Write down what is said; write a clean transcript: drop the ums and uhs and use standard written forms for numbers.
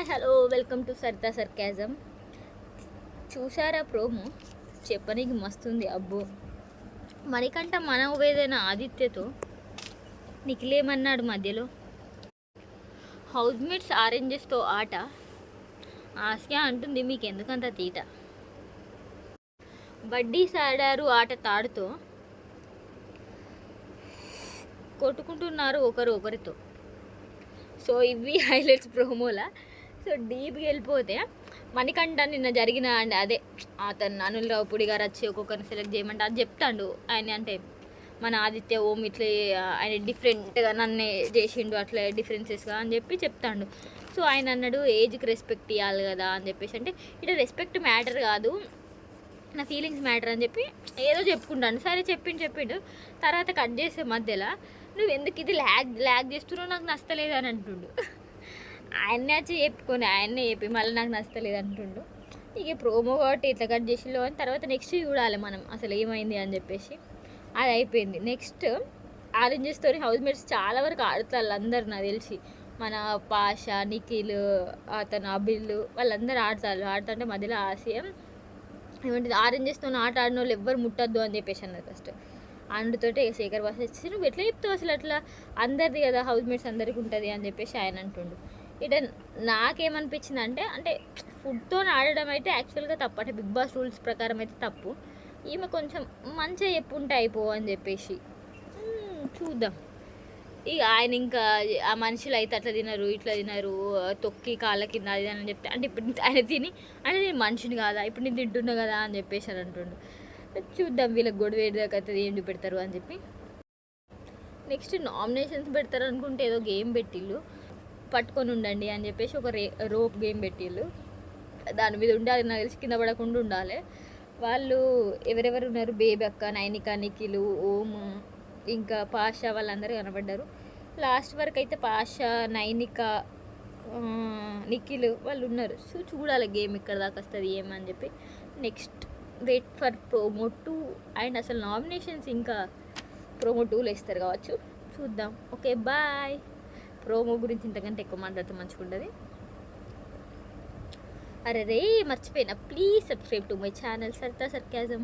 Hi hello welcome to Sarita sarcasm. చూసారా promo? చెప్పనీకి మస్తుంది. అబ్బో, మనకంట మనం ఏదైనా ఆదిత్యతో నిఖిలేమన్నాడు మధ్యలో, హౌస్ మేట్స్ ఆరెంజెస్తో ఆట. ఆసియా అంటుంది మీకు ఎందుకంత తీట. బడ్డీస్ ఆడారు ఆట తాడుతో, కొట్టుకుంటున్నారు ఒకరు ఒకరితో. సో ఇవి హైలైట్స్ ప్రోమోలా. సో డీప్గా వెళ్ళిపోతే, మణికంఠ నిన్న జరిగిన అదే అతను అనిల్ రావుపూడి గారు వచ్చి ఒక్కొక్కరిని సెలెక్ట్ చేయమంటే అది చెప్తాడు. ఆయన అంటే మన ఆదిత్య ఓం ఇట్లా ఆయన డిఫరెంట్గా నన్ను చేసిండు, అట్లా డిఫరెన్సెస్గా అని చెప్పి చెప్తాడు. సో ఆయన అన్నాడు ఏజ్కి రెస్పెక్ట్ ఇవ్వాలి కదా అని చెప్పేసి. అంటే ఇట్లా రెస్పెక్ట్ మ్యాటర్ కాదు, నా ఫీలింగ్స్ మ్యాటర్ అని చెప్పి ఏదో చెప్పుకుంటాను. సరే చెప్పిండు. తర్వాత కట్ చేసే మధ్యలో నువ్వు ఎందుకు ఇది ల్యాగ్ చేస్తున్నావు, నాకు నచ్చలేదు అని అంటుండు. ఆయన్నే వచ్చి చెప్పుకొని ఆయన్నే చెప్పి మళ్ళీ నాకు నచ్చలేదు అంటుండు. ఇక ప్రోమో కాబట్టి ఇట్లా కట్ చేసిలో అని తర్వాత నెక్స్ట్ చూడాలి మనం అసలు ఏమైంది అని చెప్పేసి. అది అయిపోయింది. నెక్స్ట్ ఆరెంజెస్తో హౌస్ మేట్స్ చాలా వరకు ఆడతారు అందరు, నాకు తెలిసి మన పాష, నిఖిల్, అతను అబిల్ వాళ్ళందరూ ఆడుతుంటే మధ్యలో ఆసియం ఏమంటుంది ఆరెంజెస్తో ఆట ఆడిన వాళ్ళు ఎవ్వరు ముట్టద్దు అని చెప్పేసి అన్నారు ఫస్ట్. అందుతోటే శేఖర్ భాష వచ్చేసి నువ్వు ఎట్లా చెప్తావు అసలు, అట్లా అందరిది కదా హౌస్ మేట్స్ అందరికి ఉంటుంది అని చెప్పేసి ఆయన అంటుండు. ఇట నాకేమనిపించింది అంటే ఫుడ్తో ఆడడం అయితే యాక్చువల్గా తప్పు, అంటే బిగ్ బాస్ రూల్స్ ప్రకారం అయితే తప్పు. ఈమె కొంచెం మంచిగా చెప్పుంటే అయిపో అని చెప్పేసి చూద్దాం. ఇక ఆయన ఇంకా ఆ మనుషులు అయితే అట్లా తినరు ఇట్లా తినరు, తొక్కి కాళ్ళ కింద అది అని చెప్తే, అంటే ఇప్పుడు ఆయన తిని అంటే నేను మనిషిని కాదా, ఇప్పుడు నేను తింటున్నా కదా అని చెప్పేసి అని అంటుండు. చూద్దాం వీళ్ళకి గొడవ ఏదాకా అవుతుంది, ఏంటి పెడతారు అని చెప్పి. నెక్స్ట్ నామినేషన్స్ పెడతారు అనుకుంటే ఏదో గేమ్ పెట్టిళ్ళు, పట్టుకొని ఉండండి అని చెప్పేసి ఒక రోప్ గేమ్ పెట్టిళ్ళు. దాని మీద ఉండాలి, నాకు తెలిసి కింద పడకుండా ఉండాలి. వాళ్ళు ఎవరెవరు ఉన్నారు, బేబీ అక్క, నైనిక, నిఖిలు, ఓము, ఇంకా పాష వాళ్ళందరూ కనబడ్డారు. లాస్ట్ వరకు అయితే పాష, నైనిక, నిఖిల్ వాళ్ళు ఉన్నారు. సో చూడాలి గేమ్ ఇక్కడ దాకా వస్తుంది ఏమని చెప్పి. Next wait for promo 2 and అసలు నామినేషన్స్ ఇంకా ప్రోమో 2లో ఇస్తారు కావచ్చు, చూద్దాం. Okay bye. ప్రోమో గురించి ఇంతకంటే ఎక్కువ మాట్లాడితే మంచిగా ఉంటుంది. అరే మర్చిపోయినా, please subscribe to my channel Sarita sarcasm.